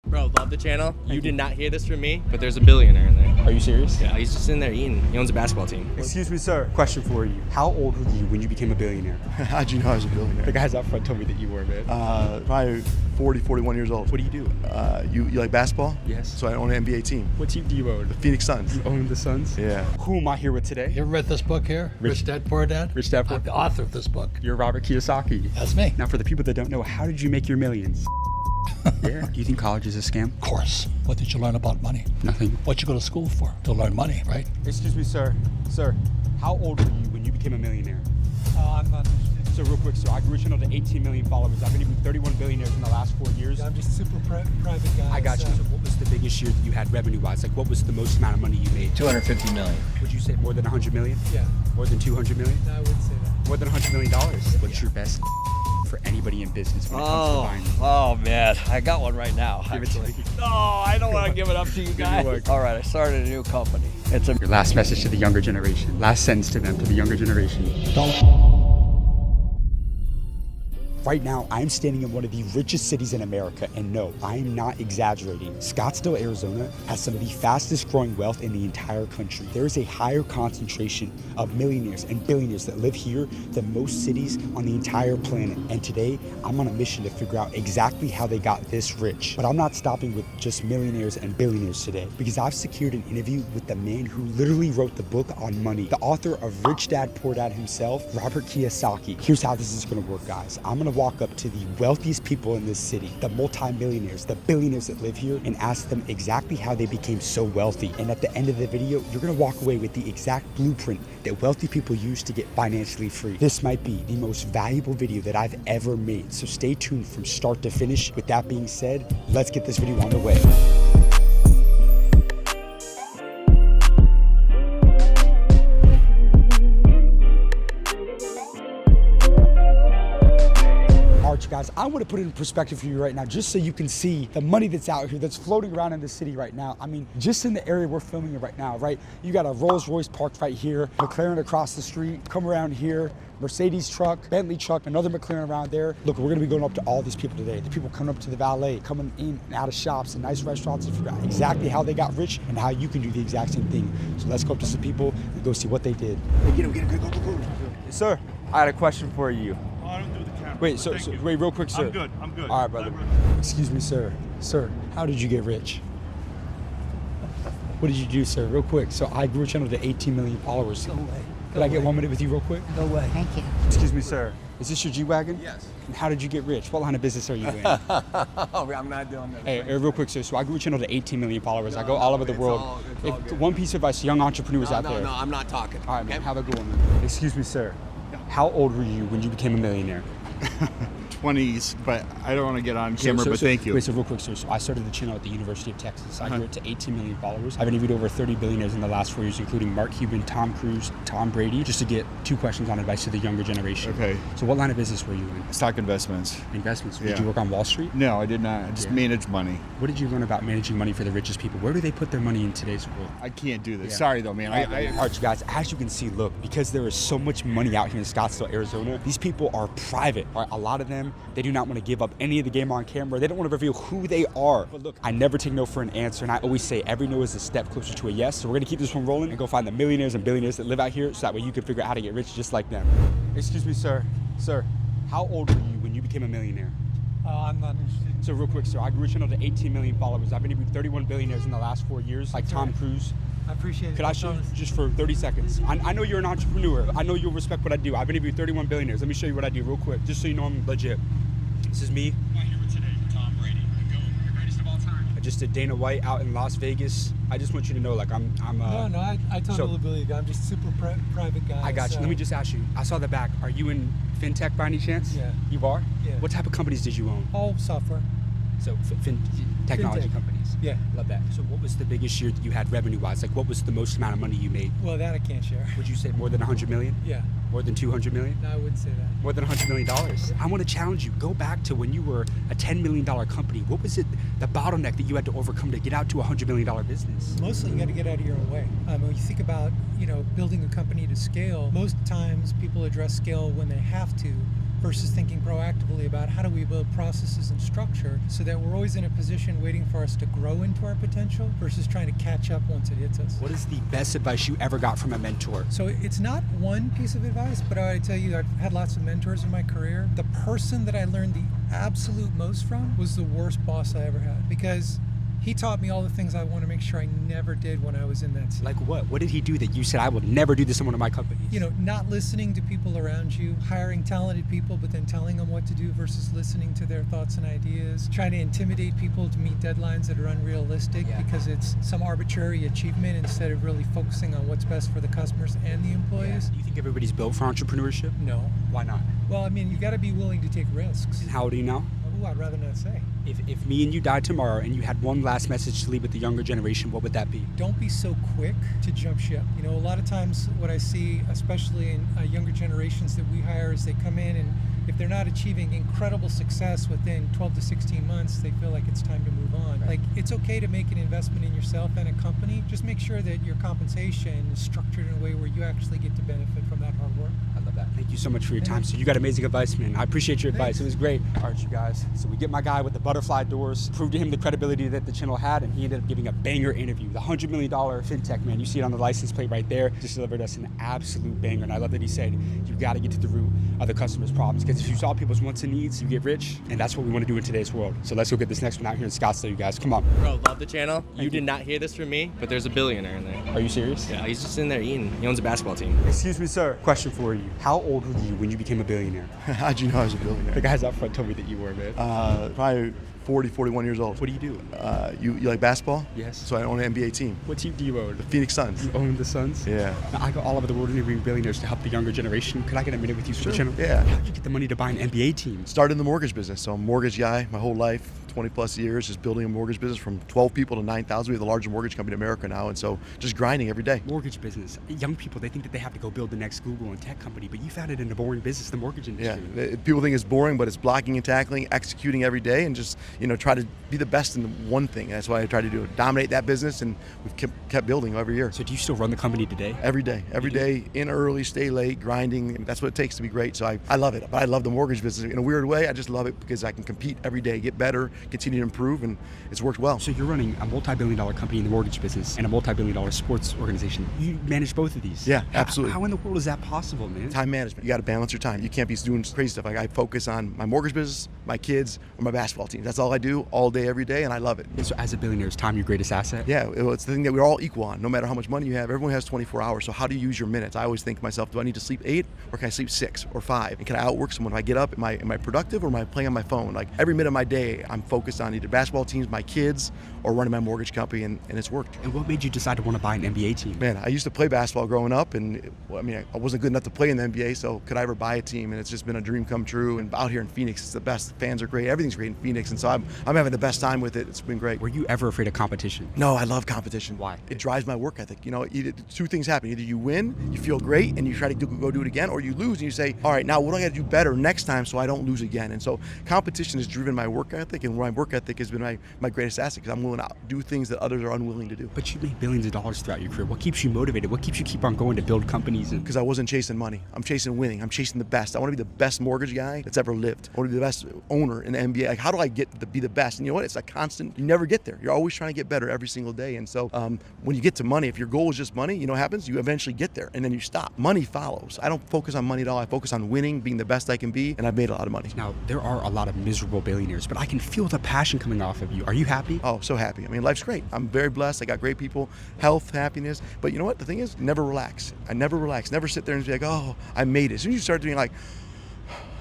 Bro, love the channel. You did not hear this from me, but there's a billionaire in there. Are you serious? Yeah, he's just in there eating. He owns a basketball team. Excuse me, sir. Question for you. How old were you when you became a billionaire? How'd you know I was a billionaire? The guys up front told me that you were, man. Probably 40, 41 years old. What do you do? You like basketball? Yes. So I own an NBA team. What team do you own? The Phoenix Suns. You own the Suns? Yeah. Who am I here with today? You ever read this book here? Rich Dad, Poor Dad? Rich Dad, Poor I'm the author of this book. You're Robert Kiyosaki. That's me. Now, for the people that don't know, how did you make your millions? Yeah. Do you think college is a scam? Of course. What did you learn about money? Nothing. What you go to school for? To learn money, right? Excuse me, sir. Sir, how old were you when you became a millionaire? I'm not interested. So real quick, sir, I grew a channel to 18 million followers. I've interviewed 31 billionaires in the last 4 years. I'm just a super private guy. I got you. So what was the biggest year that you had revenue-wise? Like, what was the most amount of money you made? 250 million. Would you say more than 100 million? Yeah. More than 200 million? No, I wouldn't say that. More than $100 million? What's your best for anybody in business when it comes to buying? Oh man, I got one right now. Give it to me. No, I don't want to give it up to you guys. All right, I started a new company. It's a Your last message to the younger generation. Last sentence to them, to the younger generation. Right now, I'm standing in one of the richest cities in America, and no, I am not exaggerating. Scottsdale, Arizona has some of the fastest growing wealth in the entire country. There is a higher concentration of millionaires and billionaires that live here than most cities on the entire planet. And today, I'm on a mission to figure out exactly how they got this rich. But I'm not stopping with just millionaires and billionaires today, because I've secured an interview with the man who literally wrote the book on money, the author of Rich Dad, Poor Dad himself, Robert Kiyosaki. Here's how this is gonna work, guys. I'm gonna walk up to the wealthiest people in this city, the multi-millionaires, the billionaires that live here, and ask them exactly how they became so wealthy. And at the end of the video, you're gonna walk away with the exact blueprint that wealthy people use to get financially free. This might be the most valuable video that I've ever made, so stay tuned from start to finish. With that being said, let's get this video on the way. Guys, I want to put it in perspective for you right now, just so you can see the money that's out here, that's floating around in the city right now. I mean, just in the area we're filming it right now, right? You got a Rolls Royce parked right here, McLaren across the street, come around here, Mercedes truck, Bentley truck, another McLaren around there. Look, we're gonna be going up to all these people today. The people coming up to the valet, coming in and out of shops and nice restaurants, and figure out exactly how they got rich and how you can do the exact same thing. So let's go up to some people and go see what they did. Hey, get him, go. Sir, I had a question for you. I don't do the camera. Wait, wait, real quick, sir. I'm good. All right, brother. Excuse me, sir. Sir, how did you get rich? What did you do, sir? Real quick. So I grew a channel to 18 million followers. Go away. Could I get 1 minute with you real quick? Go away. Thank you. Excuse me, sir. Is this your G-Wagon? Yes. And how did you get rich? What line of business are you in? I'm not doing that. Hey, real quick, sir. So I grew a channel to 18 million followers. I go all over the world. It's all good. One piece of advice to young entrepreneurs out there. No, I'm not talking. All right, man. Have a good one, man. Excuse me, sir. How old were you when you became a millionaire? 20s, but I don't want to get on camera, but thank you. Wait, so real quick, sir. So I started the channel at the University of Texas. I grew it to 18 million followers. I've interviewed over 30 billionaires in the last 4 years, including Mark Cuban, Tom Cruise, Tom Brady, just to get 2 questions on advice to the younger generation. Okay. So what line of business were you in? Stock investments. Investments. Did Yeah. you work on Wall Street? No, I did not. I just manage money. What did you learn about managing money for the richest people? Where do they put their money in today's world? I can't do this. Yeah. Sorry though, man. All right, you guys, as you can see, look, because there is so much money out here in Scottsdale, Arizona, these people are private. All right, a lot of them, they do not want to give up any of the game on camera. They don't want to reveal who they are. But look, I never take no for an answer, and I always say every no is a step closer to a yes. So we're gonna keep this one rolling and go find the millionaires and billionaires that live out here, so that way you can figure out how to get rich just like them. Excuse me, sir. Sir, how old were you when you became a millionaire? I'm not interested. So real quick, sir, I grew a channel to 18 million followers. I've interviewed 31 billionaires in the last 4 years, like Tom Cruise. I appreciate it. Could I show you just for 30 seconds? I know you're an entrepreneur. I know you'll respect what I do. I've interviewed 31 billionaires. Let me show you what I do real quick, just so you know I'm legit. This is me. I'm here with today, Tom Brady. Go, greatest of all time. I just did Dana White out in Las Vegas. I just want you to know, like, I'm No, I totally believe you. I'm just a super private guy. I got you. so- Let me just ask you. I saw the back. Are you in fintech by any chance? Yeah. You are? Yeah. What type of companies did you own? All software. So technology Fintech. companies. Yeah. Love that. So what was the biggest year that you had revenue-wise? Like, what was the most amount of money you made? Well, that I can't share. Would you say more than 100 million? Yeah. More than 200 million? No, I wouldn't say that. More than $100 million. I want to challenge you. Go back to when you were a $10 million company. What was it, the bottleneck that you had to overcome to get out to a $100 million business? Mostly you got to get out of your own way. When you think about, building a company to scale, most times people address scale when they have to, versus thinking proactively about how do we build processes and structure so that we're always in a position waiting for us to grow into our potential versus trying to catch up once it hits us. What is the best advice you ever got from a mentor? So it's not one piece of advice, but I tell you, I've had lots of mentors in my career. The person that I learned the absolute most from was the worst boss I ever had, because he taught me all the things I want to make sure I never did when I was in that seat. Like what? What did he do that you said, I will never do this in one of my companies? You know, not listening to people around you, hiring talented people, but then telling them what to do versus listening to their thoughts and ideas, trying to intimidate people to meet deadlines that are unrealistic because it's some arbitrary achievement instead of really focusing on what's best for the customers and the employees. Do you think everybody's built for entrepreneurship? No. Why not? Well, I mean, you got to be willing to take risks. And how old are you now? Oh, I'd rather not say. If me and you died tomorrow and you had one last message to leave with the younger generation, what would that be? Don't be so quick to jump ship. You know, a lot of times what I see, especially in younger generations that we hire, is they come in and if they're not achieving incredible success within 12 to 16 months, they feel like it's time to move on. Like, it's okay to make an investment in yourself and a company. Just make sure that your compensation is structured in a way where you actually get to benefit from that hard work. I love that. Thank you so much for your time. So you got amazing advice, man. I appreciate your advice. Thanks. It was great. All right, you guys. So we get my guy with the butterfly doors, proved to him the credibility that the channel had, and he ended up giving a banger interview. The $100 million fintech man, you see it on the license plate right there, just delivered us an absolute banger. And I love that he said, you got to get to the root of the customer's problems, because if you solve people's wants and needs, you get rich, and that's what we want to do in today's world. So let's go get this next one out here in Scottsdale, you guys. Come on. Bro, love the channel. You did not hear this from me, but there's a billionaire in there. Are you serious? Yeah, he's just in there eating. He owns a basketball team. Excuse me, sir. Question for you. How old were you when you became a billionaire? How'd you know I was a The billionaire? guys up front told me that you were, man. Probably 40, 41 years old. What do you do? You like basketball? Yes. So I own an NBA team, What team do you own? the Phoenix Suns. You own the Suns? Yeah. Now, I go all over the world interviewing billionaires to help the younger generation. Could I get a minute with you for the channel? Yeah. How did you get the money to buy an NBA team? Started in the mortgage business. So I'm a mortgage guy my whole life, 20 plus years, just building a mortgage business from 12 people to 9,000. We have the largest mortgage company in America now. And so just grinding every day. Mortgage business. Young people, they think that they have to go build the next Google and tech company, but you found it in a boring business, the mortgage industry. Yeah, people think it's boring, but it's blocking and tackling, executing every day, and just try to be the best in one thing. That's what I try to do, dominate that business, and we've kept building every year. So do you still run the company today? Every day, in early, stay late, grinding. That's what it takes to be great. So I love it. But I love the mortgage business in a weird way. I just love it because I can compete every day, get better, continue to improve, and it's worked well. So you're running a multi-billion-dollar company in the mortgage business and a multi-billion-dollar sports organization. You manage both of these. Yeah, absolutely. How in the world is that possible, man? Time management. You got to balance your time. You can't be doing crazy stuff. Like I focus on my mortgage business, my kids, or my basketball team. That's all I do all day, every day, and I love it. So as a billionaire, is time your greatest asset? Yeah, it's the thing that we're all equal on. No matter how much money you have, everyone has 24 hours. So how do you use your minutes? I always think to myself, do I need to sleep 8 or can I sleep 6 or 5? And can I outwork someone? If I get up, am I productive or am I playing on my phone? Like every minute of my day, I'm focused on either basketball teams, my kids, or running my mortgage company, and it's worked. And what made you decide to want to buy an NBA team? Man, I used to play basketball growing up, and I wasn't good enough to play in the NBA, so could I ever buy a team? And it's just been a dream come true. And out here in Phoenix, it's the best. The fans are great. Everything's great in Phoenix, and so I'm having the best time with it. It's been great. Were you ever afraid of competition? No, I love competition. Why? It drives my work ethic. Either two things happen. Either you win, you feel great, and you try to go do it again, or you lose and you say, all right, now what do I got to do better next time so I don't lose again? And so competition has driven my work ethic, and my work ethic has been my greatest asset because I'm willing to do things that others are unwilling to do. But you made billions of dollars throughout your career. What keeps you motivated? What keeps you keep on going to build companies? Because I wasn't chasing money. I'm chasing winning. I'm chasing the best. I want to be the best mortgage guy that's ever lived. I want to be the best owner in the NBA. Like, how do I get to be the best? And you know what? It's a constant. You never get there. You're always trying to get better every single day. And so when you get to money, if your goal is just money, you know what happens? You eventually get there, and then you stop. Money follows. I don't focus on money at all. I focus on winning, being the best I can be, and I've made a lot of money. Now, there are a lot of miserable billionaires, but I can feel the passion coming off of you. Are you happy? Oh, so happy. I mean, life's great. I'm very blessed. I got great people, health, happiness. But you know what? The thing is, never relax. I never relax. Never sit there and be like, oh, I made it. As soon as you start doing like,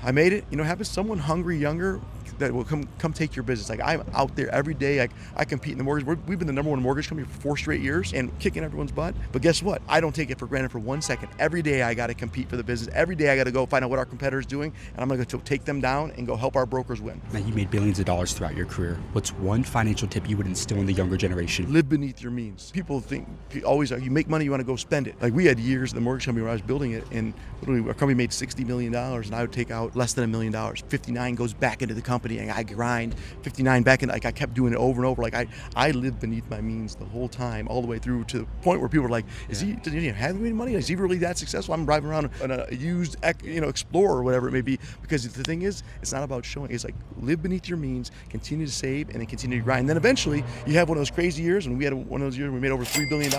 I made it, you know what happens? Someone hungry, younger, that will come take your business. Like I'm out there every day. Like I compete in the mortgage. We've been the number one mortgage company for 4 straight years and kicking everyone's butt. But guess what? I don't take it for granted for 1 second. Every day I got to compete for the business. Every day I got to go find out what our competitors doing, and I'm going to take them down and go help our brokers win. Now, you made billions of dollars throughout your career. What's one financial tip you would instill in the younger generation? Live beneath your means. People think always you make money, you want to go spend it. Like we had years in the mortgage company where I was building it, and literally our company made $60 million, and I would take out less than $1 million. 59 goes back into the company. company and I grind 59 back, and like I kept doing it over and over. Like I lived beneath my means the whole time, all the way through to the point where people were like, does he have any money? Is he really that successful? I'm driving around in a used, Explorer or whatever it may be. Because the thing is, it's not about showing. It's like live beneath your means, continue to save, and then continue to grind. And then eventually you have one of those crazy years, and we had one of those years where we made over $3 billion.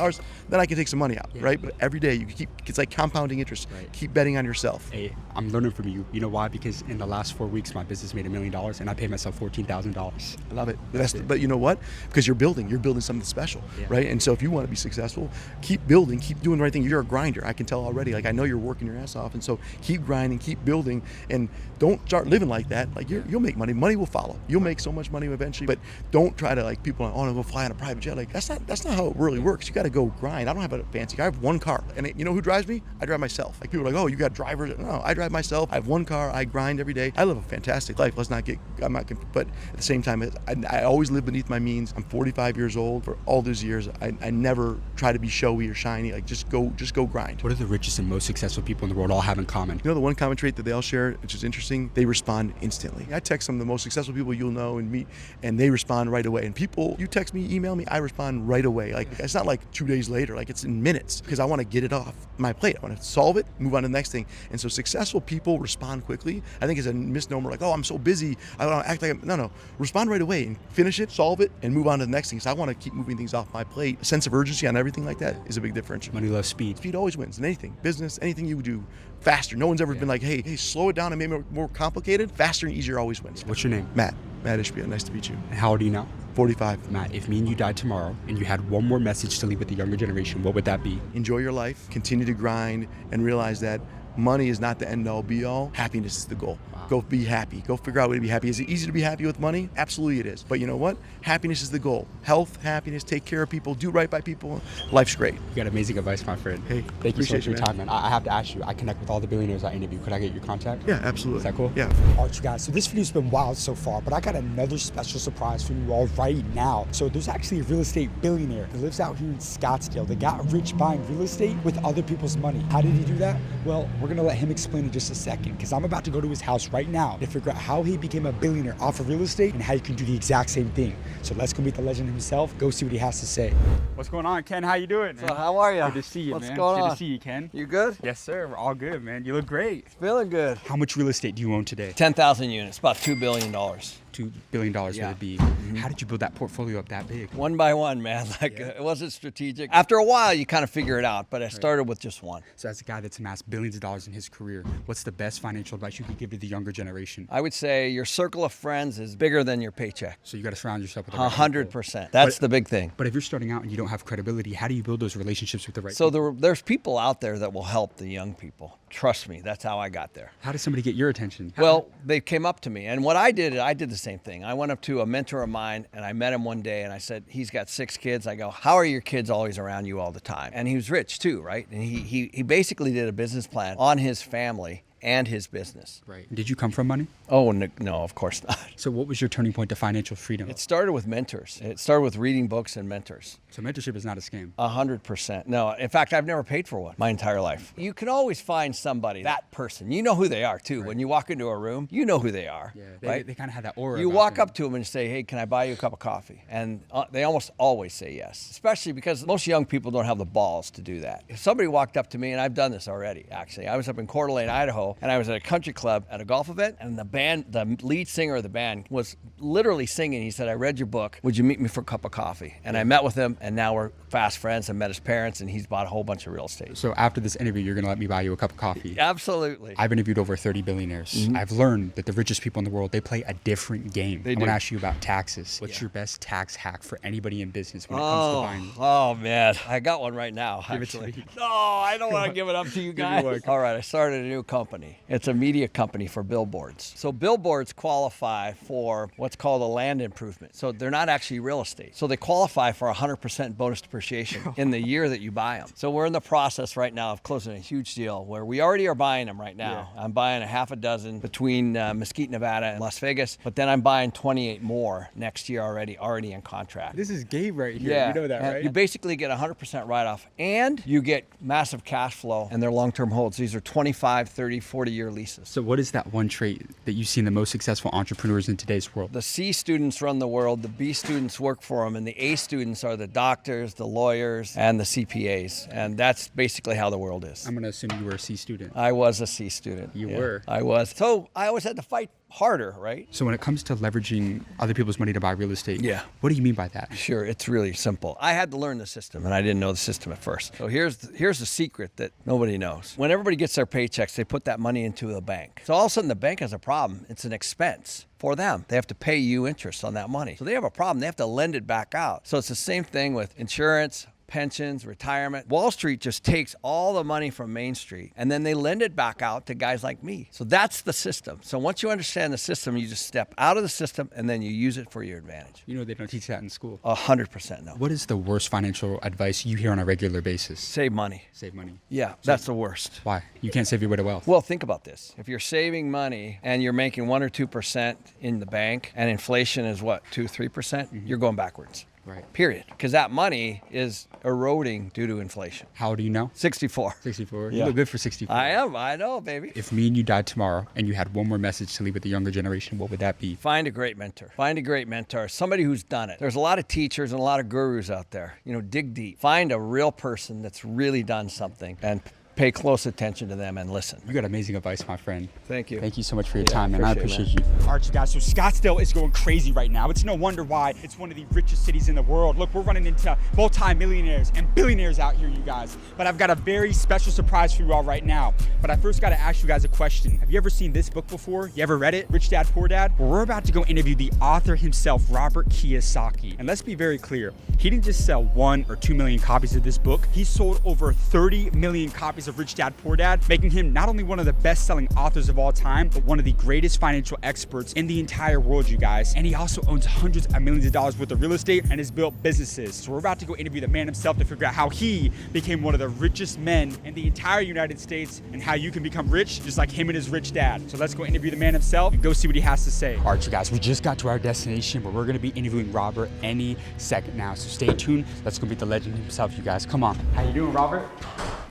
Then I can take some money out, right? But every day you keep, it's like compounding interest. Right. Keep betting on yourself. Hey, I'm learning from you. You know why? Because in the last 4 weeks, my business made $1 million, and I paid myself $14,000. I love it. But you know what? Because you're building something special, right? And so if you want to be successful, keep building, keep doing the right thing. You're a grinder. I can tell already. Like I know you're working your ass off, and so keep grinding, keep building, and don't start living like that. Like you'll make money. Money will follow. You'll make so much money eventually. But don't try to like people. Oh, I'm gonna go fly on a private jet. Like that's not how it really works. You got to go grind. I don't have a fancy car. I have one car, and you know who drives me? I drive myself. Like people are like, oh, you got drivers. No, I drive myself. I have one car. I grind every day. I live a fantastic life. But at the same time, I always live beneath my means. I'm 45 years old. For all those years, I never try to be showy or shiny. Like just go grind. What do the richest and most successful people in the world all have in common? You know the one common trait that they all share, which is interesting? They respond instantly. I text some of the most successful people you'll know and meet, and they respond right away. And people, you text me, email me, I respond right away. Like it's not like 2 days later, like it's in minutes, because I want to get it off my plate. I want to solve it, move on to the next thing. And so successful people respond quickly. I think it's a misnomer, like, oh, I'm so busy, I don't act like no. Respond right away and finish it, solve it, and move on to the next thing. So I want to keep moving things off my plate. A sense of urgency on everything like that is a big differential. Money loves speed. Speed always wins in anything. Business, anything you do, faster. No one's ever been like, hey, slow it down and make it more complicated. Faster and easier always wins. What's your name? Matt Ishbia. Nice to meet you. And how old are you now? 45. Matt, if me and you died tomorrow and you had one more message to leave with the younger generation, what would that be? Enjoy your life, continue to grind, and realize that money is not the end all be all. Happiness is the goal. Wow. Go be happy. Go figure out a way to be happy. Is it easy to be happy with money? Absolutely it is. But you know what? Happiness is the goal. Health, happiness, take care of people, do right by people. Life's great. You got amazing advice, my friend. Hey, thank you so much for your time, man. I have to ask you, I connect with all the billionaires I interview. Could I get your contact? Yeah, absolutely. Is that cool? Yeah. All right, you guys, so this video's been wild so far, but I got another special surprise for you all right now. So there's actually a real estate billionaire that lives out here in Scottsdale that got rich buying real estate with other people's money. How did he do that? Well, we're gonna let him explain in just a second, because I'm about to go to his house right now to figure out how he became a billionaire off of real estate and how you can do the exact same thing. So let's go meet the legend himself, go see what he has to say. What's going on, Ken? How you doing, man? So how are you? Good to see you, What's man. going on? Good to see you, Ken. You good? Yes, sir. We're all good, man. You look great. Feeling good. How much real estate do you own today? 10,000 units, about $2 billion. $2 billion would it be? How did you build that portfolio up that big? One by one, man. It wasn't strategic. After a while, you kind of figure it out, but I started with just one. So as a guy that's amassed billions of dollars in his career, what's the best financial advice you could give to the younger generation? I would say your circle of friends is bigger than your paycheck. So you got to surround yourself with the 100%. That's the big thing. But if you're starting out and you don't have credibility, how do you build those relationships with the right So people? there's people out there that will help the young people. Trust me, that's how I got there. How does somebody get your attention? Well, they came up to me, and what I did the same thing. I went up to a mentor of mine, and I met him one day, and I said, he's got 6 kids. I go, how are your kids always around you all the time? And he was rich too, right? And he basically did a business plan on his family and his business. Right. Did you come from money? Oh, no, of course not. So what was your turning point to financial freedom? It started with mentors. It started with reading books and mentors. So mentorship is not a scam? 100%. No, in fact, I've never paid for one my entire life. You can always find somebody, that person. You know who they are too. Right. When you walk into a room, you know who they are. Yeah, right? They kind of have that aura. You walk up to them and say, hey, can I buy you a cup of coffee? And they almost always say yes, especially because most young people don't have the balls to do that. If somebody walked up to me, and I've done this already, actually. I was up in Coeur d'Alene, Idaho, and I was at a country club at a golf event, and the lead singer of the band was literally singing. He said, I read your book. Would you meet me for a cup of coffee? And I met with him, and now we're fast friends. I met his parents, and he's bought a whole bunch of real estate. So after this interview, you're going to let me buy you a cup of coffee? Absolutely. I've interviewed over 30 billionaires. Mm-hmm. I've learned that the richest people in the world, they play a different game. I want to ask you about taxes. What's your best tax hack for anybody in business when it comes to buying? Oh, man. I got one right now, actually. No, I don't want to give it up to you guys. All right, I started a new company. It's a media company for billboards. So billboards qualify for what's called a land improvement. So they're not actually real estate. So they qualify for 100% bonus depreciation in the year that you buy them. So we're in the process right now of closing a huge deal where we already are buying them right now. Yeah. I'm buying a half a dozen between Mesquite, Nevada and Las Vegas, but then I'm buying 28 more next year already in contract. This is game right here. Yeah. You know that, right? You basically get 100% write-off, and you get massive cash flow, and they're long-term holds. These are 25, 30, 40-year leases. So what is that one trait that you see in the most successful entrepreneurs in today's world? The C students run the world, the B students work for them, and the A students are the doctors, the lawyers, and the CPAs. And that's basically how the world is. I'm going to assume you were a C student. I was a C student. You were? I was. So I always had to fight harder, right? So when it comes to leveraging other people's money to buy real estate, Yeah. what do you mean by that? Sure, it's really simple. I had to learn the system, and I didn't know the system at first. So here's the secret that nobody knows. When everybody gets their paychecks, they put that money into the bank. So all of a sudden, the bank has a problem. It's an expense for them. They have to pay you interest on that money. So they have a problem. They have to lend it back out. So it's the same thing with insurance, pensions, retirement. Wall Street just takes all the money from Main Street and then they lend it back out to guys like me. So that's the system. So once you understand the system, you just step out of the system and then you use it for your advantage. You know they don't teach that in school. 100% no. What is the worst financial advice you hear on a regular basis? Save money. Save money. Yeah, that's the worst. Why? You can't save your way to wealth. Well, think about this. If you're saving money and you're making 1 or 2% in the bank and inflation is what, 2-3%, you're going backwards. Right. Period. Because that money is eroding due to inflation. How old are you now? 64. 64. Yeah. You look good for 64. I am. I know, baby. If me and you died tomorrow and you had one more message to leave with the younger generation, what would that be? Find a great mentor. Find a great mentor. Somebody who's done it. There's a lot of teachers and a lot of gurus out there. You know, dig deep. Find a real person that's really done something and pay close attention to them and listen. You got amazing advice, my friend. Thank you. Thank you so much for your time, man. I appreciate you. All right, you guys, so Scottsdale is going crazy right now. It's no wonder why. It's one of the richest cities in the world. Look, we're running into multi-millionaires and billionaires out here, you guys. But I've got a very special surprise for you all right now. But I first got to ask you guys a question. Have you ever seen this book before? You ever read it? Rich Dad, Poor Dad? Well, we're about to go interview the author himself, Robert Kiyosaki. And let's be very clear. He didn't just sell 1 or 2 million copies of this book. He sold over 30 million copies of Rich Dad, Poor Dad, making him not only one of the best-selling authors of all time, but one of the greatest financial experts in the entire world, you guys. And he also owns hundreds of millions of dollars worth of real estate and has built businesses. So we're about to go interview the man himself to figure out how he became one of the richest men in the entire United States and how you can become rich just like him and his rich dad. So let's go interview the man himself and go see what he has to say. All right, you guys, we just got to our destination, but we're gonna be interviewing Robert any second now. So stay tuned. Let's go meet the legend himself, you guys. Come on. How you doing, Robert?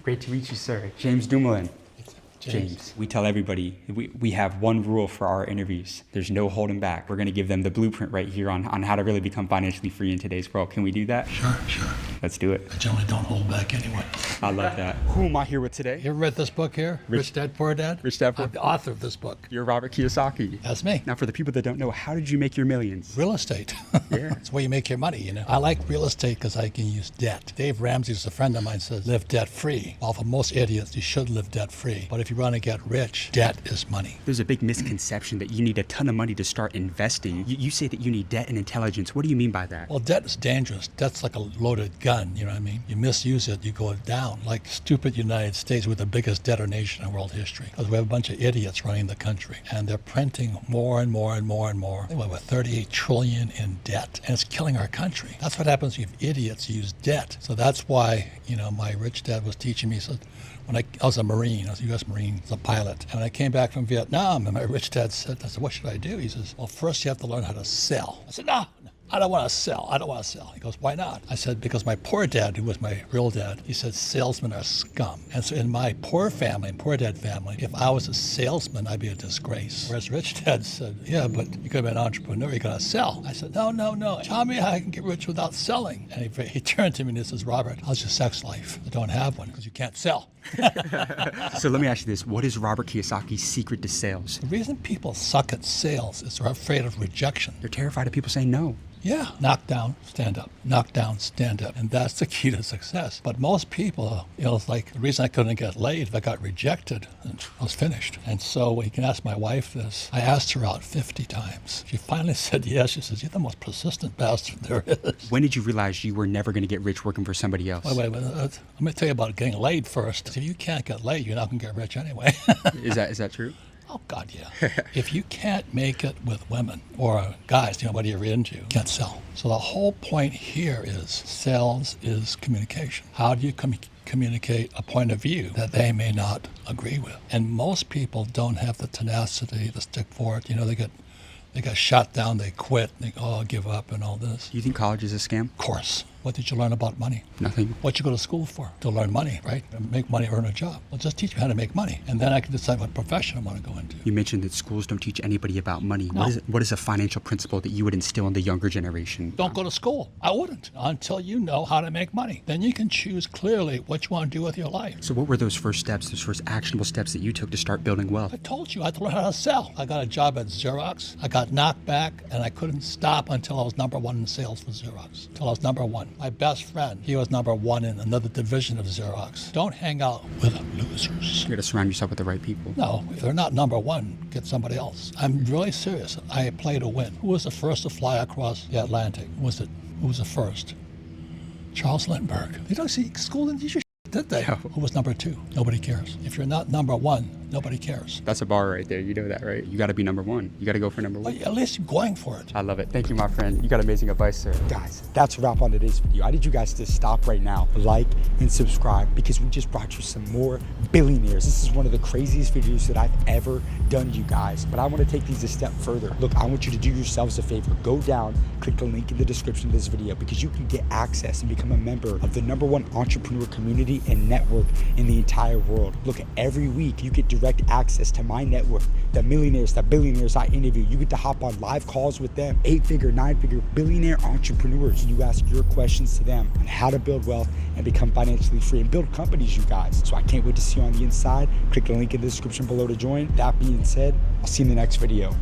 Great to meet you, sir. James Dumoulin. James, we tell everybody we have one rule for our interviews. There's no holding back. We're going to give them the blueprint right here on how to really become financially free in today's world. Can we do that? Sure. Let's do it. I generally don't hold back anyway. I love that. Who am I here with today? You ever read this book here? Rich Dad, Poor Dad? Rich Dad, Poor I'm the author of this book. You're Robert Kiyosaki. That's me. Now, for the people that don't know, how did you make your millions? Real estate. Yeah. That's where you make your money, you know. I like real estate because I can use debt. Dave Ramsey, who's a friend of mine, says live debt free. Well, for most idiots, you should live debt free. But if you want to get rich, debt is money. There's a big misconception that you need a ton of money to start investing. You say that you need debt and intelligence. What do you mean by that? Well, debt is dangerous. Debt's like a loaded gun, you know what I mean? You misuse it, you go down. Like stupid United States, we're the biggest debtor nation in world history because we have a bunch of idiots running the country and they're printing more and more and more and more. We're 38 trillion in debt and it's killing our country. That's what happens when you have idiots use debt. So that's why, you know, my rich dad was teaching me, he said, when I was a Marine, I was a U.S. Marine, I was a pilot. And when I came back from Vietnam, and my rich dad said, what should I do? He says, well, first you have to learn how to sell. I said, no, I don't want to sell. I don't want to sell. He goes, why not? I said, because my poor dad, who was my real dad, he said, salesmen are scum. And so in my poor family, poor dad family, if I was a salesman, I'd be a disgrace. Whereas rich dad said, yeah, but you could be an entrepreneur, you got to sell. I said, no. Tell me how I can get rich without selling. And he turned to me and he says, Robert, how's your sex life? I don't have one because you can't sell. So let me ask you this. What is Robert Kiyosaki's secret to sales? The reason people suck at sales is they're afraid of rejection. They're terrified of people saying no. Yeah, knock down, stand up. Knock down, stand up. And that's the key to success. But most people, you know, it's like the reason I couldn't get laid, if I got rejected, I was finished. And so you can ask my wife this. I asked her out 50 times. She finally said yes. She says, you're the most persistent bastard there is. When did you realize you were never going to get rich working for somebody else? Wait. Let me tell you about getting laid first. If you can't get laid, you're not going to get rich anyway. Is that true? Oh, God, yeah. If you can't make it with women or guys, you know, what are you into? You can't sell. So the whole point here is sales is communication. How do you communicate a point of view that they may not agree with? And most people don't have the tenacity to stick for it. You know, they get shot down, they quit, they go, oh, I'll give up and all this. Do you think college is a scam? Of course. What did you learn about money? Nothing. What you go to school for? To learn money, right? Make money, earn a job. Well, just teach me how to make money. And then I can decide what profession I want to go into. You mentioned that schools don't teach anybody about money. No. What is a financial principle that you would instill in the younger generation? Don't go to school. I wouldn't until you know how to make money. Then you can choose clearly what you want to do with your life. So what were those first steps, those first actionable steps that you took to start building wealth? I told you I had to learn how to sell. I got a job at Xerox. I got knocked back, and I couldn't stop until I was number one in sales for Xerox. Until I was number one. My best friend, he was number one in another division of Xerox. Don't hang out with losers. You got to surround yourself with the right people. No, if they're not number one, get somebody else. I'm really serious. I play to win. Who was the first to fly across the Atlantic? Who was the first? Charles Lindbergh. They don't see school and teachers, did they? No. Who was number two? Nobody cares. If you're not number one, nobody cares. That's a bar right there. You know that, right? You got to be number one. You got to go for number one. Well, at least you're going for it. I love it. Thank you, my friend. You got amazing advice, sir. Guys, that's a wrap on today's video. I need you guys to stop right now, like and subscribe, because we just brought you some more billionaires. This is one of the craziest videos that I've ever done, you guys. But I want to take these a step further. Look, I want you to do yourselves a favor. Go down, click the link in the description of this video, because you can get access and become a member of the #1 entrepreneur community and network in the entire world. Look, every week you get direct access to my network, the millionaires, the billionaires I interview. You get to hop on live calls with them, 8-figure, 9-figure billionaire entrepreneurs. You ask your questions to them on how to build wealth and become financially free and build companies, you guys. So I can't wait to see you on the inside. Click the link in the description below to join. That being said, I'll see you in the next video.